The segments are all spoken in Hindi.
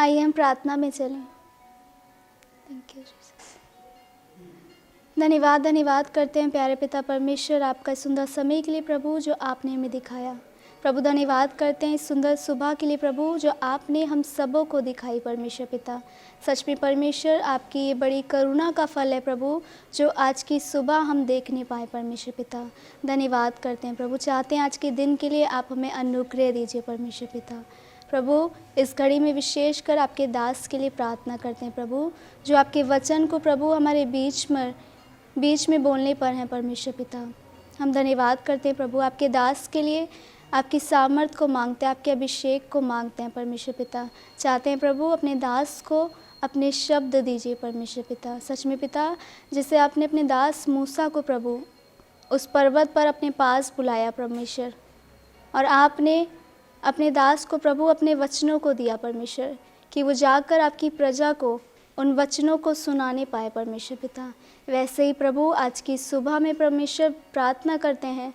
आइए हम प्रार्थना में चलें। Thank you Jesus. धन्यवाद करते हैं प्यारे पिता परमेश्वर आपका इस सुंदर समय के लिए प्रभु जो आपने हमें दिखाया। प्रभु धन्यवाद करते हैं इस सुंदर सुबह के लिए प्रभु जो आपने हम सबों को दिखाई परमेश्वर पिता। सच में परमेश्वर आपकी ये बड़ी करुणा का फल है प्रभु जो आज की सुबह हम देख नहीं पाए परमेश्वर पिता। धन्यवाद करते हैं प्रभु, चाहते हैं आज के दिन के लिए आप हमें अनुग्रह दीजिए परमेश्वर पिता। प्रभु इस घड़ी में विशेषकर आपके दास के लिए प्रार्थना करते हैं प्रभु जो आपके वचन को प्रभु हमारे बीच में बोलने पर हैं परमेश्वर पिता। हम धन्यवाद करते हैं प्रभु आपके दास के लिए, आपकी सामर्थ को मांगते हैं, आपके अभिषेक को मांगते हैं परमेश्वर पिता। चाहते हैं प्रभु अपने दास को अपने शब्द दीजिए परमेश्वर पिता। सच में पिता जिसे आपने अपने दास मूसा को प्रभु उस पर्वत पर अपने पास बुलाया परमेश्वर, और आपने अपने दास को प्रभु अपने वचनों को दिया परमेश्वर कि वो जाकर आपकी प्रजा को उन वचनों को सुनाने पाए परमेश्वर पिता। वैसे ही प्रभु आज की सुबह में परमेश्वर प्रार्थना करते हैं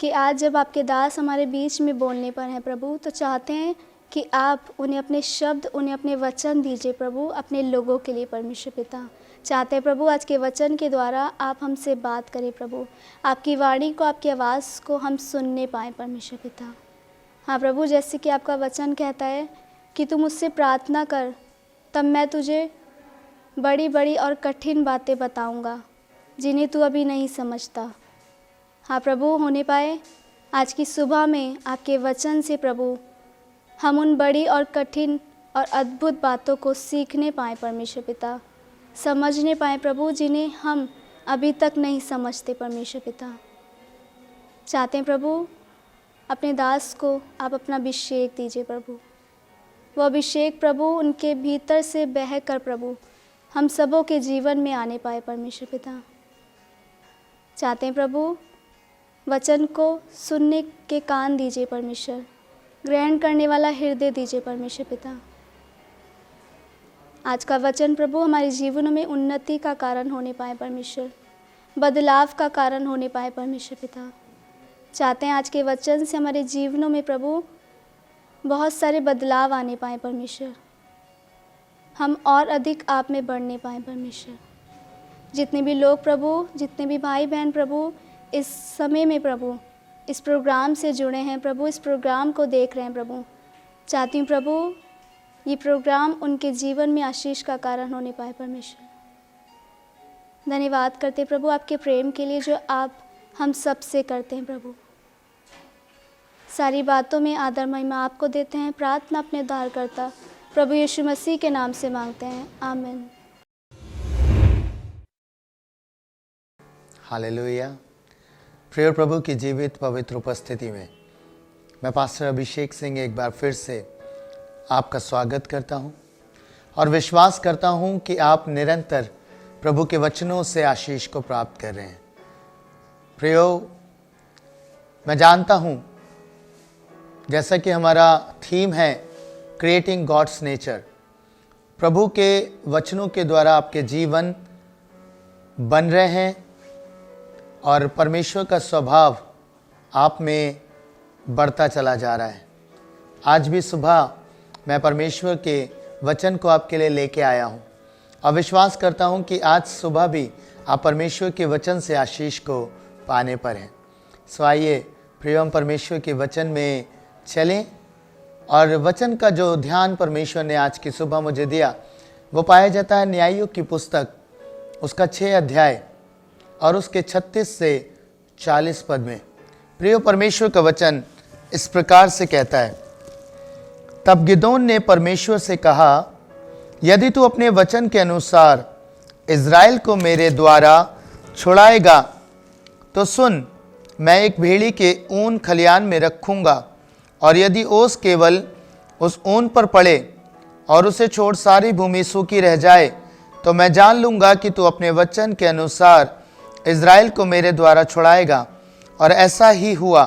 कि आज जब आपके दास हमारे बीच में बोलने पर हैं प्रभु, तो चाहते हैं कि आप उन्हें अपने शब्द, उन्हें अपने वचन दीजिए प्रभु अपने लोगों के लिए परमेश्वर पिता। चाहते हैं प्रभु आज के वचन के द्वारा आप हमसे बात करें प्रभु, आपकी वाणी को, आपकी आवाज़ को हम सुनने पाएँ परमेश्वर पिता। हाँ प्रभु, जैसे कि आपका वचन कहता है कि तू मुझसे प्रार्थना कर तब मैं तुझे बड़ी बड़ी और कठिन बातें बताऊंगा जिन्हें तू अभी नहीं समझता। हाँ प्रभु, होने पाए आज की सुबह में आपके वचन से प्रभु हम उन बड़ी और कठिन और अद्भुत बातों को सीखने पाएँ परमेश्वर पिता, समझने पाएँ प्रभु जिन्हें हम अभी तक नहीं समझते परमेश्वर पिता। चाहते हैं प्रभु अपने दास को आप अपना अभिषेक दीजिए प्रभु, वो अभिषेक प्रभु उनके भीतर से बह कर प्रभु हम सबों के जीवन में आने पाए परमेश्वर पिता। चाहते हैं प्रभु वचन को सुनने के कान दीजिए परमेश्वर, ग्रहण करने वाला हृदय दीजिए परमेश्वर पिता। आज का वचन प्रभु हमारे जीवनों में उन्नति का कारण होने पाए परमेश्वर, बदलाव का कारण होने पाए परमेश्वर पिता। चाहते हैं आज के वचन से हमारे जीवनों में प्रभु बहुत सारे बदलाव आने पाए परमेश्वर, हम और अधिक आप में बढ़ने पाए परमेश्वर। जितने भी लोग प्रभु, जितने भी भाई बहन प्रभु इस समय में प्रभु इस प्रोग्राम से जुड़े हैं प्रभु, इस प्रोग्राम को देख रहे हैं प्रभु, चाहती हूँ प्रभु ये प्रोग्राम उनके जीवन में आशीष का कारण होने पाए परमेश्वर। धन्यवाद करते प्रभु आपके प्रेम के लिए जो आप हम सब से करते हैं प्रभु। सारी बातों में आदर महिमा आपको देते हैं। प्रार्थना अपने उद्धारकर्ता प्रभु यीशु मसीह के नाम से मांगते हैं, आमीन। हालेलुया। प्रिय प्रभु की जीवित पवित्र उपस्थिति में मैं पास्टर अभिषेक सिंह एक बार फिर से आपका स्वागत करता हूं और विश्वास करता हूं कि आप निरंतर प्रभु के वचनों से आशीष को प्राप्त कर रहे हैं। प्रियो, मैं जानता हूं जैसा कि हमारा थीम है क्रिएटिंग गॉड्स नेचर, प्रभु के वचनों के द्वारा आपके जीवन बन रहे हैं और परमेश्वर का स्वभाव आप में बढ़ता चला जा रहा है। आज भी सुबह मैं परमेश्वर के वचन को आपके लिए लेके आया हूं और विश्वास करता हूं कि आज सुबह भी आप परमेश्वर के वचन से आशीष को पाने पर हैं। सो आइए प्रिय, हम परमेश्वर के वचन में चलें और वचन का जो ध्यान परमेश्वर ने आज की सुबह मुझे दिया वो पाया जाता है न्यायियों की पुस्तक उसका 6 अध्याय और उसके 36 से 40 पद में। प्रिय, परमेश्वर का वचन इस प्रकार से कहता है, तब गिदोन ने परमेश्वर से कहा, यदि तू अपने वचन के अनुसार इज़राइल को मेरे द्वारा छुड़ाएगा तो सुन, मैं एक भेड़ी के ऊन खलियान में रखूँगा और यदि ओस केवल उस ऊन पर पड़े और उसे छोड़ सारी भूमि सूखी रह जाए तो मैं जान लूँगा कि तू अपने वचन के अनुसार इज़राइल को मेरे द्वारा छुड़ाएगा। और ऐसा ही हुआ।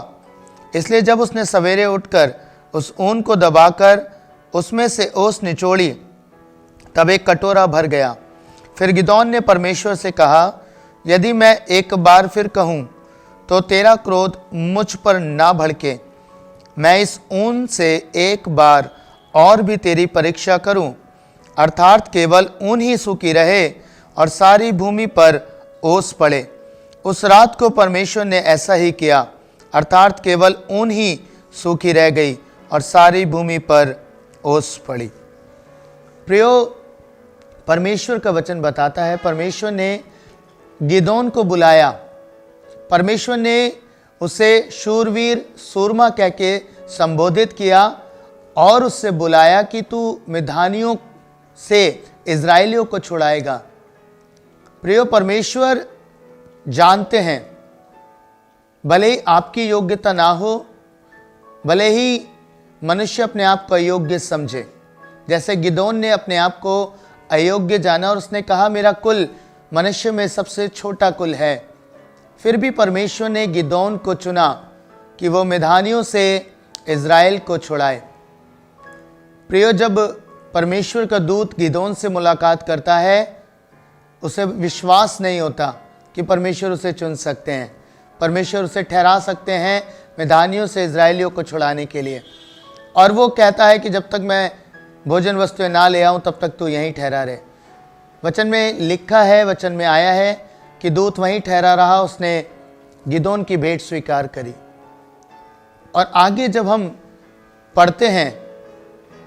इसलिए जब उसने सवेरे उठकर उस ऊन को दबाकर उसमें से ओस निचोड़ी तब एक कटोरा भर गया। फिर गिदोन ने परमेश्वर से कहा, यदि मैं एक बार फिर कहूँ तो तेरा क्रोध मुझ पर ना भड़के, मैं इस ऊन से एक बार और भी तेरी परीक्षा करूं, अर्थात केवल ऊन ही सूखी रहे और सारी भूमि पर ओस पड़े। उस रात को परमेश्वर ने ऐसा ही किया, अर्थात केवल ऊन ही सूखी रह गई और सारी भूमि पर ओस पड़ी। प्रियो, परमेश्वर का वचन बताता है, परमेश्वर ने गिदोन को बुलाया, परमेश्वर ने उसे शूरवीर सूरमा कह के संबोधित किया और उससे बुलाया कि तू मिधानियों से इज़राइलियों को छुड़ाएगा। प्रियो, परमेश्वर जानते हैं, भले ही आपकी योग्यता ना हो, भले ही मनुष्य अपने आप को अयोग्य समझे, जैसे गिदोन ने अपने आप को अयोग्य जाना और उसने कहा मेरा कुल मनुष्य में सबसे छोटा कुल है, फिर भी परमेश्वर ने गिदोन को चुना कि वो मिधानियों से इज़राइल को छुड़ाए। प्रियो, जब परमेश्वर का दूत गिदोन से मुलाकात करता है, उसे विश्वास नहीं होता कि परमेश्वर उसे चुन सकते हैं, परमेश्वर उसे ठहरा सकते हैं मिधानियों से इज़राइलियों को छुड़ाने के लिए। और वो कहता है कि जब तक मैं भोजन वस्तुएं ना ले आऊं तब तक तू यहीं ठहरा रहे। वचन में लिखा है, वचन में आया है कि दूत वहीं ठहरा रहा, उसने गिदोन की भेंट स्वीकार करी। और आगे जब हम पढ़ते हैं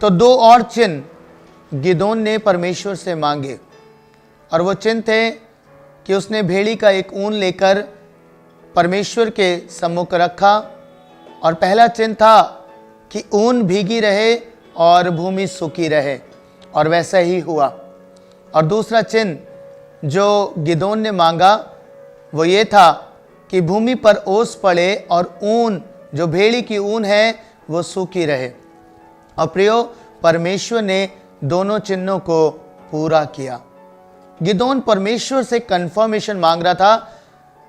तो 2 और चिन्ह गिदोन ने परमेश्वर से मांगे, और वो चिन्ह थे कि उसने भेड़ी का एक ऊन लेकर परमेश्वर के सम्मुख रखा, और पहला चिन्ह था कि ऊन भीगी रहे और भूमि सूखी रहे, और वैसा ही हुआ। और दूसरा चिन्ह जो गिदोन ने मांगा वो ये था कि भूमि पर ओस पड़े और ऊन, जो भेड़ी की ऊन है, वो सूखी रहे। और प्रियो, परमेश्वर ने दोनों चिन्हों को पूरा किया। गिदोन परमेश्वर से कंफर्मेशन मांग रहा था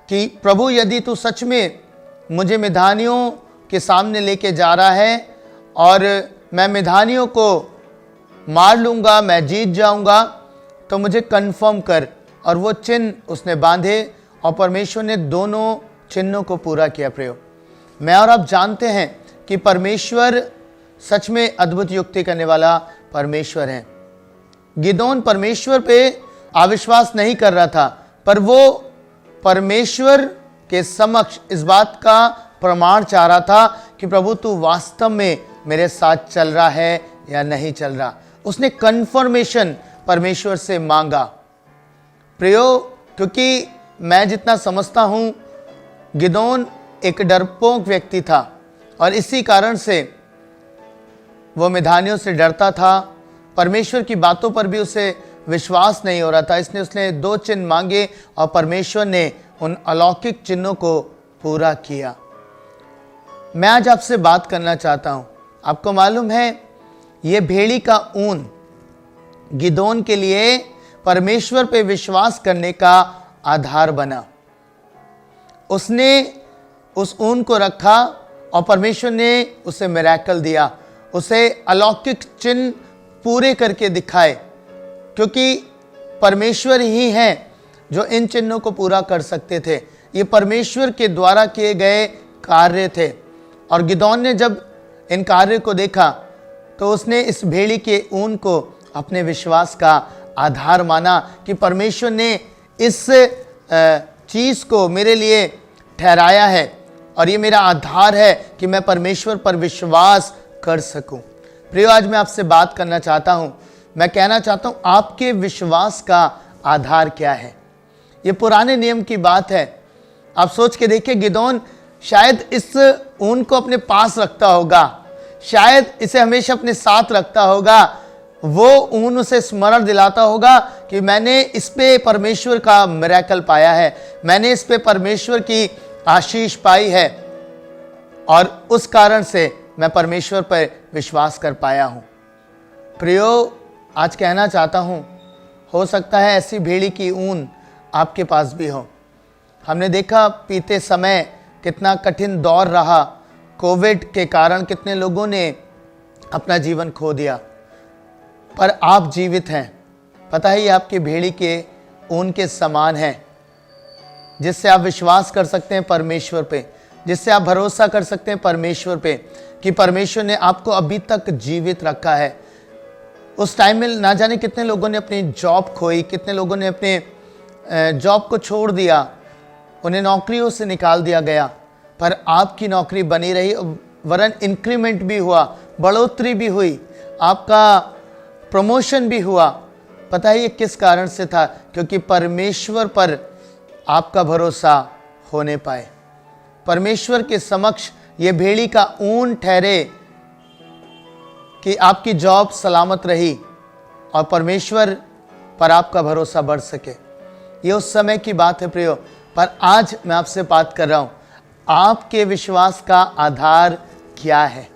कि प्रभु, यदि तू सच में मुझे मिधानियों के सामने लेके जा रहा है और मैं मिधानियों को मार लूँगा, मैं जीत जाऊँगा, तो मुझे कंफर्म कर। और वो चिन्ह उसने बांधे और परमेश्वर ने दोनों चिन्हों को पूरा किया। प्रियो, मैं और आप जानते हैं कि परमेश्वर सच में अद्भुत युक्ति करने वाला परमेश्वर है। गिदोन परमेश्वर पे अविश्वास नहीं कर रहा था, पर वो परमेश्वर के समक्ष इस बात का प्रमाण चाह रहा था कि प्रभु तू वास्तव में मेरे साथ चल रहा है या नहीं चल रहा। उसने कंफर्मेशन परमेश्वर से मांगा। प्रियो, क्योंकि मैं जितना समझता हूँ गिदोन एक डरपोक व्यक्ति था और इसी कारण से वो मिधानियों से डरता था, परमेश्वर की बातों पर भी उसे विश्वास नहीं हो रहा था। इसने उसने 2 चिन्ह मांगे और परमेश्वर ने उन अलौकिक चिन्हों को पूरा किया। मैं आज आपसे बात करना चाहता हूं। आपको मालूम है, ये भेड़ी का ऊन गिदोन के लिए परमेश्वर पे विश्वास करने का आधार बना। उसने उस ऊन को रखा और परमेश्वर ने उसे मिरेकल दिया, उसे अलौकिक चिन्ह पूरे करके दिखाए, क्योंकि परमेश्वर ही हैं जो इन चिन्हों को पूरा कर सकते थे। ये परमेश्वर के द्वारा किए गए कार्य थे। और गिदोन ने जब इन कार्य को देखा तो उसने इस भेड़ी के ऊन को अपने विश्वास का आधार माना कि परमेश्वर ने इस चीज़ को मेरे लिए ठहराया है और ये मेरा आधार है कि मैं परमेश्वर पर विश्वास कर सकूं। प्रियो, आज मैं आपसे बात करना चाहता हूं। मैं कहना चाहता हूं, आपके विश्वास का आधार क्या है? ये पुराने नियम की बात है। आप सोच के देखिए, गिदोन शायद इस ऊन को अपने पास रखता होगा, शायद इसे हमेशा अपने साथ रखता होगा। वो ऊन उसे स्मरण दिलाता होगा कि मैंने इस पे परमेश्वर का मिरेकल पाया है, मैंने इस पे परमेश्वर की आशीष पाई है और उस कारण से मैं परमेश्वर पर विश्वास कर पाया हूं। प्रियो, आज कहना चाहता हूं, हो सकता है ऐसी भेड़ी की ऊन आपके पास भी हो। हमने देखा बीते समय कितना कठिन दौर रहा, कोविड के कारण कितने लोगों ने अपना जीवन खो दिया, पर आप जीवित हैं। पता है, ये आपकी भेड़ी के ऊन के समान है, जिससे आप विश्वास कर सकते हैं परमेश्वर पे। जिससे आप भरोसा कर सकते हैं परमेश्वर पे कि परमेश्वर ने आपको अभी तक जीवित रखा है। उस टाइम में ना जाने कितने लोगों ने अपनी जॉब खोई, कितने लोगों ने अपने जॉब को छोड़ दिया, उन्हें नौकरियों से निकाल दिया गया, पर आपकी नौकरी बनी रही, वरन इंक्रीमेंट भी हुआ, बढ़ोतरी भी हुई, आपका प्रमोशन भी हुआ। पता है ये किस कारण से था? क्योंकि परमेश्वर पर आपका भरोसा होने पाए। परमेश्वर के समक्ष ये भेड़ी का ऊन ठहरे कि आपकी जॉब सलामत रही और परमेश्वर पर आपका भरोसा बढ़ सके। ये उस समय की बात है प्रियो, पर आज मैं आपसे बात कर रहा हूं, आपके विश्वास का आधार क्या है?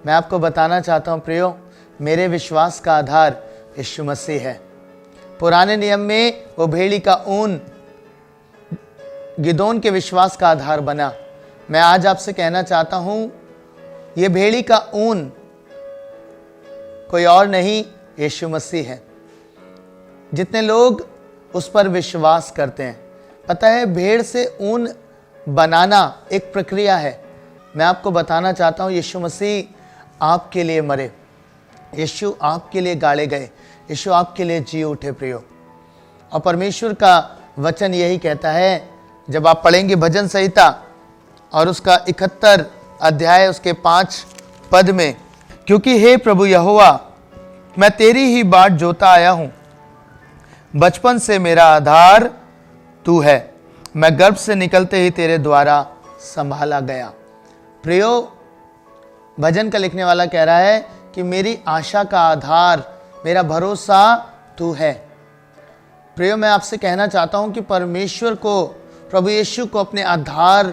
मैं आपको बताना चाहता हूं प्रियो, मेरे विश्वास का आधार यीशु मसीह है। पुराने नियम में वो भेड़ी का ऊन गिदोन के विश्वास का आधार बना। मैं आज आपसे कहना चाहता हूं, ये भेड़ी का ऊन कोई और नहीं, यीशु मसीह है। जितने लोग उस पर विश्वास करते हैं, पता है भेड़ से ऊन बनाना एक प्रक्रिया है। मैं आपको बताना चाहता हूं, यीशु मसीह आपके लिए मरे, यीशु आपके लिए गाड़े गए, यीशु आपके लिए जी उठे प्रियो। और परमेश्वर का वचन यही कहता है, जब आप पढ़ेंगे भजन संहिता और उसका 71 अध्याय उसके 5 पद में, क्योंकि हे प्रभु यहोवा, मैं तेरी ही बाट जोता आया हूं, बचपन से मेरा आधार तू है, मैं गर्भ से निकलते ही तेरे द्वारा संभाला गया। प्रियो, भजन का लिखने वाला कह रहा है कि मेरी आशा का आधार, मेरा भरोसा तू है। प्रियो, मैं आपसे कहना चाहता हूं कि परमेश्वर को, प्रभु यीशु को अपने आधार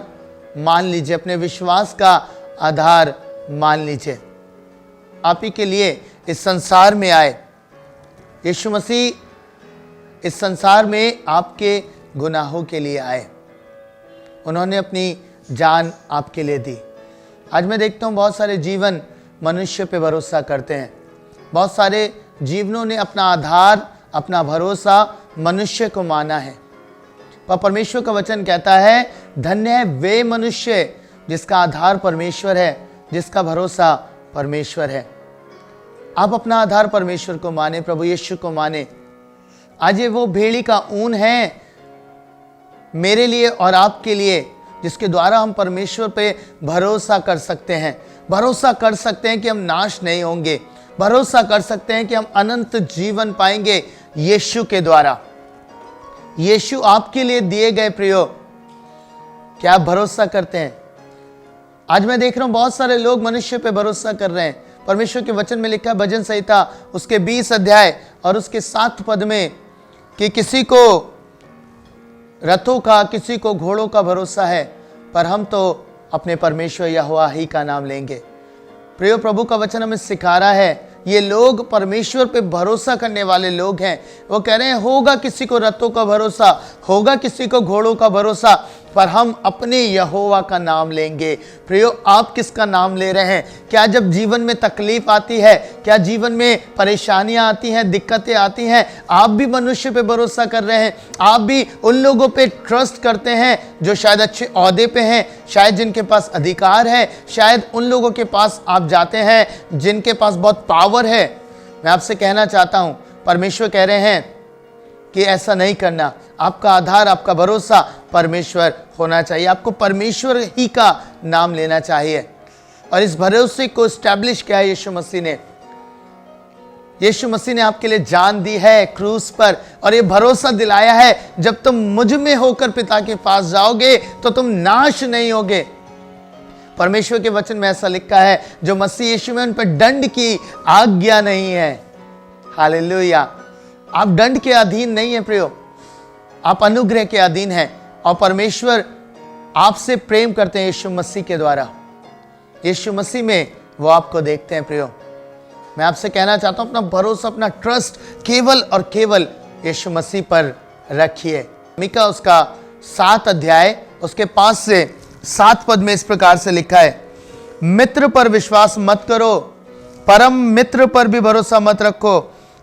मान लीजिए, अपने विश्वास का आधार मान लीजिए। आप ही के लिए इस संसार में आए। यीशु मसीह इस संसार में आपके गुनाहों के लिए आए, उन्होंने अपनी जान आपके लिए दी। आज मैं देखता हूँ बहुत सारे जीवन मनुष्य पे भरोसा करते हैं, बहुत सारे जीवनों ने अपना आधार, अपना भरोसा मनुष्य को माना है। पर परमेश्वर का वचन कहता है, धन्य है वे मनुष्य जिसका आधार परमेश्वर है, जिसका भरोसा परमेश्वर है। आप अपना आधार परमेश्वर को माने, प्रभु यीशु को माने। आज ये वो भेड़ी का ऊन है मेरे लिए और आपके लिए, जिसके द्वारा हम परमेश्वर पे भरोसा कर सकते हैं, भरोसा कर सकते हैं कि हम नाश नहीं होंगे, भरोसा कर सकते हैं कि हम अनंत जीवन पाएंगे यीशु के द्वारा। यीशु आपके लिए दिए गए प्रियो, क्या आप भरोसा करते हैं? आज मैं देख रहा हूं बहुत सारे लोग मनुष्य पे भरोसा कर रहे हैं। परमेश्वर के वचन में लिखा है भजन संहिता उसके 20 अध्याय और उसके 7 पद में कि किसी को रथों का, किसी को घोड़ों का भरोसा है, पर हम तो अपने परमेश्वर यहोवा ही का नाम लेंगे। प्रियो, प्रभु का वचन हमें सिखा रहा है, ये लोग परमेश्वर पे भरोसा करने वाले लोग हैं। वो कह रहे हैं होगा किसी को रथों का भरोसा, होगा किसी को घोड़ों का भरोसा, पर हम अपने यहोवा का नाम लेंगे। प्रियो, आप किसका नाम ले रहे हैं? क्या जब जीवन में तकलीफ आती है, क्या जीवन में परेशानियां आती हैं, दिक्कतें आती हैं, आप भी मनुष्य पे भरोसा कर रहे हैं? आप भी उन लोगों पे ट्रस्ट करते हैं जो शायद अच्छे ओहदे पे हैं, शायद जिनके पास अधिकार है, शायद उन लोगों के पास आप जाते हैं जिनके पास बहुत पावर है। मैं आपसे कहना चाहता हूं, परमेश्वर कह रहे हैं कि ऐसा नहीं करना। आपका आधार, आपका भरोसा परमेश्वर होना चाहिए। आपको परमेश्वर ही का नाम लेना चाहिए। और इस भरोसे को स्टैब्लिश किया है यीशु मसीह ने। यीशु मसीह ने आपके लिए जान दी है क्रूस पर, और ये भरोसा दिलाया है जब तुम मुझ में होकर पिता के पास जाओगे तो तुम नाश नहीं होगे। परमेश्वर के वचन में ऐसा लिखा है, जो मसीह यीशु में, उन पर दंड की आज्ञा नहीं है। हालेलुया। आप दंड के अधीन नहीं है प्रियो, आप अनुग्रह के अधीन हैं। और परमेश्वर आपसे प्रेम करते हैं यीशु मसीह के द्वारा। यीशु मसीह में वो आपको देखते हैं प्रियो। मैं आपसे कहना चाहता हूं, अपना भरोसा, अपना ट्रस्ट केवल और केवल यीशु मसीह पर रखिए। मीका उसका 7 अध्याय उसके 5 से 7 पद में इस प्रकार से लिखा है, मित्र पर विश्वास मत करो, परम मित्र पर भी भरोसा मत रखो,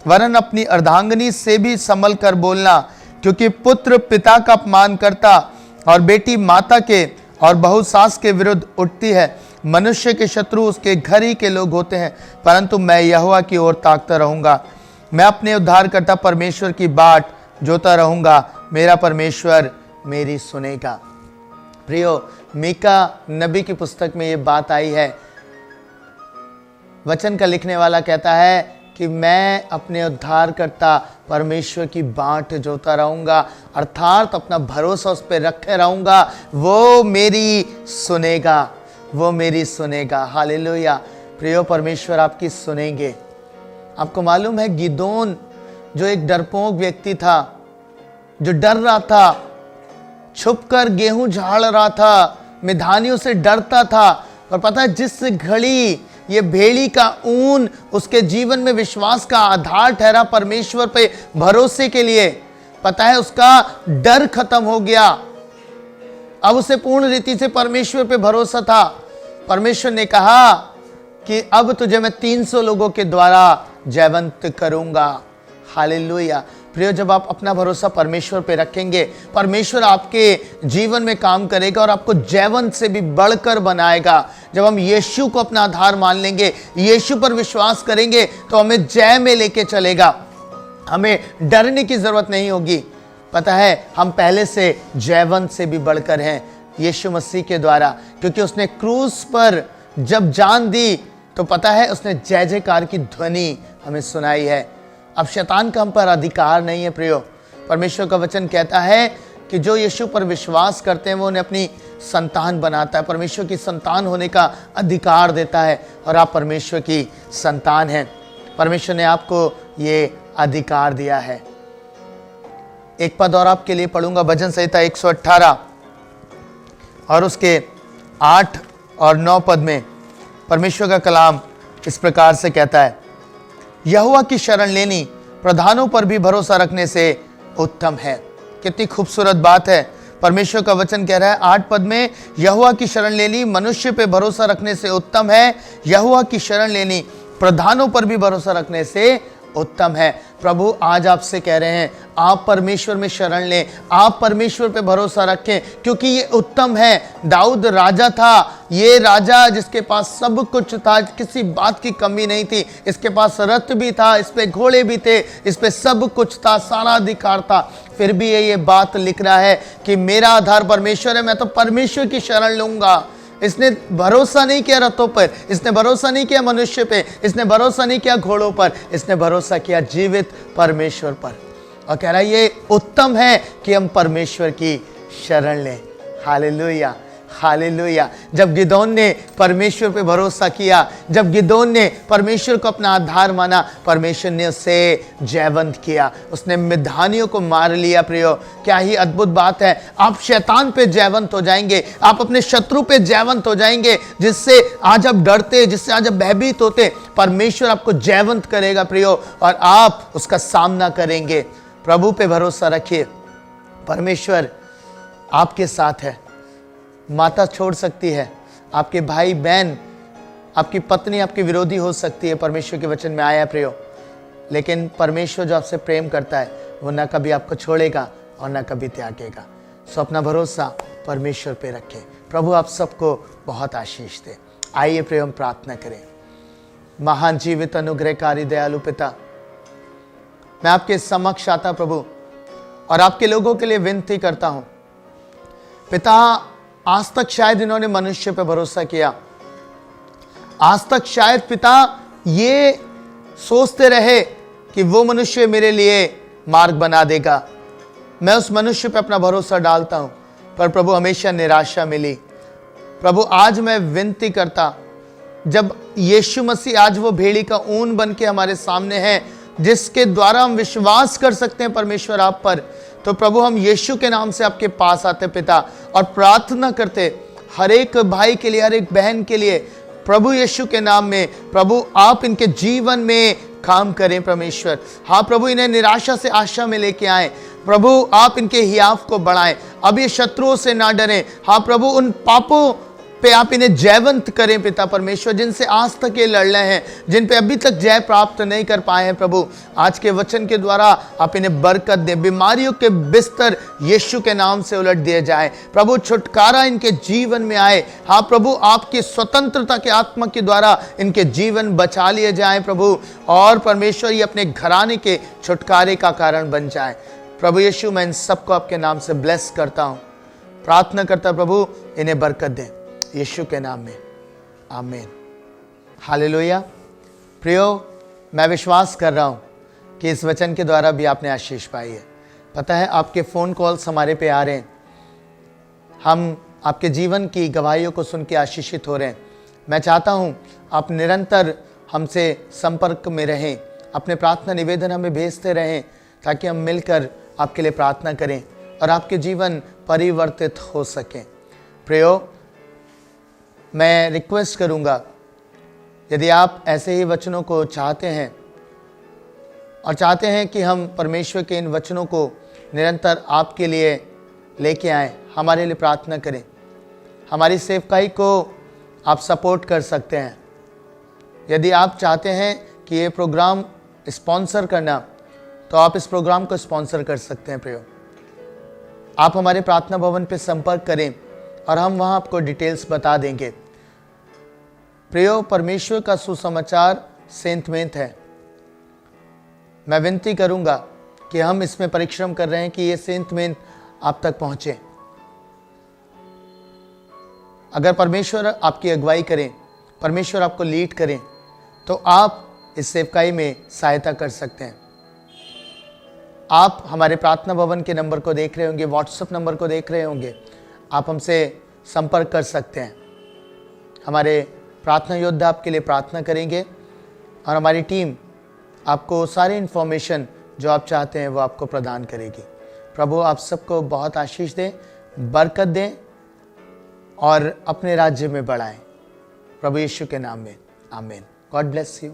वरन अपनी अर्धांगिनी से भी संभल कर बोलना, क्योंकि पुत्र पिता का अपमान करता और बेटी माता के और बहू सास के विरुद्ध उठती है। मनुष्य के शत्रु उसके घर ही के लोग होते हैं, परंतु मैं यहोवा की ओर ताकता रहूंगा। मैं अपने उद्धारकर्ता परमेश्वर की बाट जोता रहूंगा, मेरा परमेश्वर मेरी सुनेगा। प्रियो, मीका नबी की पुस्तक में ये बात आई है। वचन का लिखने वाला कहता है कि मैं अपने उद्धारकर्ता परमेश्वर की बाट जोता रहूंगा, अर्थात अपना भरोसा उस पर रखे रहूंगा। वो मेरी सुनेगा, वो मेरी सुनेगा। हालेलुया। प्रियो, परमेश्वर आपकी सुनेंगे। आपको मालूम है, गिदोन जो एक डरपोक व्यक्ति था, जो डर रहा था, छुपकर गेहूं झाड़ रहा था, मिधानियों से डरता था, और पता है जिस घड़ी ये भेड़ी का ऊन उसके जीवन में विश्वास का आधार ठहरा परमेश्वर पे भरोसे के लिए, पता है उसका डर खत्म हो गया। अब उसे पूर्ण रीति से परमेश्वर पे भरोसा था। परमेश्वर ने कहा कि अब तुझे मैं 300 लोगों के द्वारा जयवंत करूंगा। हालेलुया। प्रियो, जब आप अपना भरोसा परमेश्वर पे रखेंगे, परमेश्वर आपके जीवन में काम करेगा और आपको जयवंत से भी बढ़कर बनाएगा। जब हम यीशु को अपना आधार मान लेंगे, यीशु पर विश्वास करेंगे, तो हमें जय में लेके चलेगा। हमें डरने की जरूरत नहीं होगी। पता है, हम पहले से जयवंत से भी बढ़कर हैं यीशु मसीह के द्वारा, क्योंकि उसने क्रूस पर जब जान दी तो पता है उसने जय जयकार की ध्वनि हमें सुनाई है। अब शैतान का हम पर अधिकार नहीं है। प्रियो, परमेश्वर का वचन कहता है कि जो यीशु पर विश्वास करते हैं वो उन्हें अपनी संतान बनाता है, परमेश्वर की संतान होने का अधिकार देता है, और आप परमेश्वर की संतान हैं। परमेश्वर ने आपको ये अधिकार दिया है। एक पद और आपके लिए पढ़ूंगा, भजन संहिता 118 और उसके 8 और 9 पद में परमेश्वर का कलाम इस प्रकार से कहता है, यहोवा की शरण लेनी प्रधानों पर भी भरोसा रखने से उत्तम है। कितनी खूबसूरत बात है। परमेश्वर का वचन कह रहा है 8 पद में, यहोवा की शरण लेनी मनुष्य पे भरोसा रखने से उत्तम है, यहोवा की शरण लेनी प्रधानों पर भी भरोसा रखने से उत्तम है। प्रभु आज आपसे कह रहे हैं, आप परमेश्वर में शरण लें, आप परमेश्वर पे भरोसा रखें, क्योंकि ये उत्तम है। दाऊद राजा था, ये राजा जिसके पास सब कुछ था, किसी बात की कमी नहीं थी। इसके पास रथ भी था, इस पे घोड़े भी थे, इस पे सब कुछ था, सारा अधिकार था। फिर भी ये बात लिख रहा है कि मेरा आधार परमेश्वर है, मैं तो परमेश्वर की शरण लूंगा। इसने भरोसा नहीं किया रथों पर, इसने भरोसा नहीं किया मनुष्य पे, इसने भरोसा नहीं किया घोड़ों पर, इसने भरोसा किया जीवित परमेश्वर पर। और कह रहा है ये उत्तम है कि हम परमेश्वर की शरण लें। Hallelujah, hallelujah. जब गिदोन ने परमेश्वर पे भरोसा किया, जब गिदोन ने परमेश्वर को अपना आधार माना, परमेश्वर ने उसे जयवंत किया, उसने मिधानियों को मार लिया। प्रियो, क्या ही अद्भुत बात है। आप शैतान पे जयवंत हो जाएंगे, आप अपने शत्रु पे जयवंत हो जाएंगे, जिससे आज आप डरते, जिससे आज आप भयभीत होते, परमेश्वर आपको जयवंत करेगा प्रियो, और आप उसका सामना करेंगे। प्रभु पे भरोसा रखिए, परमेश्वर आपके साथ है। माता छोड़ सकती है, आपके भाई बहन, आपकी पत्नी आपकी विरोधी हो सकती है, परमेश्वर के वचन में आया प्रियो, लेकिन परमेश्वर जो आपसे प्रेम करता है वो ना कभी आपको छोड़ेगा और ना कभी त्यागेगा। सो अपना भरोसा परमेश्वर पे रखें। प्रभु आप सबको बहुत आशीष दे। आइए प्रियो हम प्रार्थना करें। महान जीवित अनुग्रहकारी दयालु पिता, मैं आपके समक्ष आता प्रभु, और आपके लोगों के लिए विनती करता हूं पिता, आज तक शायद इन्होंने मनुष्य पे भरोसा किया, आज तक शायद पिता ये सोचते रहे कि वो मनुष्य मेरे लिए मार्ग बना देगा, मैं उस मनुष्य पे अपना भरोसा डालता हूं, पर प्रभु हमेशा निराशा मिली। प्रभु आज मैं विनती करता, जब यीशु मसीह आज वो भेड़ी का ऊन बन के हमारे सामने है, जिसके द्वारा हम विश्वास कर सकते हैं परमेश्वर आप पर, तो प्रभु हम यीशु के नाम से आपके पास आते पिता, और प्रार्थना करते हर एक भाई के लिए, हर एक बहन के लिए, प्रभु यीशु के नाम में प्रभु आप इनके जीवन में काम करें परमेश्वर। हाँ प्रभु, इन्हें निराशा से आशा में लेके आए प्रभु, आप इनके हियाव को बढ़ाएं, अब ये शत्रुओं से ना डरें। हाँ प्रभु, उन पापों पे आप इन्हें जयवंत करें पिता परमेश्वर, जिनसे आज तक ये लड़ रहे हैं, जिन पे अभी तक जय प्राप्त नहीं कर पाए हैं प्रभु, आज के वचन के द्वारा आप इन्हें बरकत दें। बीमारियों के बिस्तर यीशु के नाम से उलट दिए जाए प्रभु, छुटकारा इनके जीवन में आए। हाँ प्रभु, आपकी स्वतंत्रता के आत्मा के द्वारा इनके जीवन बचा लिए जाए प्रभु, और परमेश्वर ये अपने घराने के छुटकारे का कारण बन जाए प्रभु यीशु। मैं इन सबको आपके नाम से ब्लेस करता हूँ, प्रार्थना करता प्रभु इन्हें बरकत दें यीशु के नाम में, आमीन। हालेलुया। प्रियो, मैं विश्वास कर रहा हूँ कि इस वचन के द्वारा भी आपने आशीष पाई है। पता है, आपके फ़ोन कॉल्स हमारे पे आ रहे हैं, हम आपके जीवन की गवाहियों को सुन के आशीषित हो रहे हैं। मैं चाहता हूँ आप निरंतर हमसे संपर्क में रहें, अपने प्रार्थना निवेदन हमें भेजते रहें, ताकि हम मिलकर आपके लिए प्रार्थना करें और आपके जीवन परिवर्तित हो सकें। प्रियो, मैं रिक्वेस्ट करूंगा, यदि आप ऐसे ही वचनों को चाहते हैं और चाहते हैं कि हम परमेश्वर के इन वचनों को निरंतर आपके लिए लेके आएं, हमारे लिए प्रार्थना करें। हमारी सेवकाई को आप सपोर्ट कर सकते हैं। यदि आप चाहते हैं कि ये प्रोग्राम स्पॉन्सर करना, तो आप इस प्रोग्राम को स्पॉन्सर कर सकते हैं। प्रियो, आप हमारे प्रार्थना भवन पे संपर्क करें और हम वहाँ आपको डिटेल्स बता देंगे। प्रियो, परमेश्वर का सुसमाचार सेंत मेंत है। मैं विनती करूंगा कि हम इसमें परिश्रम कर रहे हैं कि ये सेंत मेंत आप तक पहुंचे। अगर परमेश्वर आपकी अगुवाई करें, परमेश्वर आपको लीड करें, तो आप इस सेवकाई में सहायता कर सकते हैं। आप हमारे प्रार्थना भवन के नंबर को देख रहे होंगे, व्हाट्सएप नंबर को देख रहे होंगे, आप हमसे संपर्क कर सकते हैं। हमारे प्रार्थना योद्धा आपके लिए प्रार्थना करेंगे और हमारी टीम आपको सारी इन्फॉर्मेशन जो आप चाहते हैं वो आपको प्रदान करेगी। प्रभु आप सबको बहुत आशीष दें, बरकत दें और अपने राज्य में बढ़ाएं। प्रभु यीशु के नाम में, आमीन। God bless you.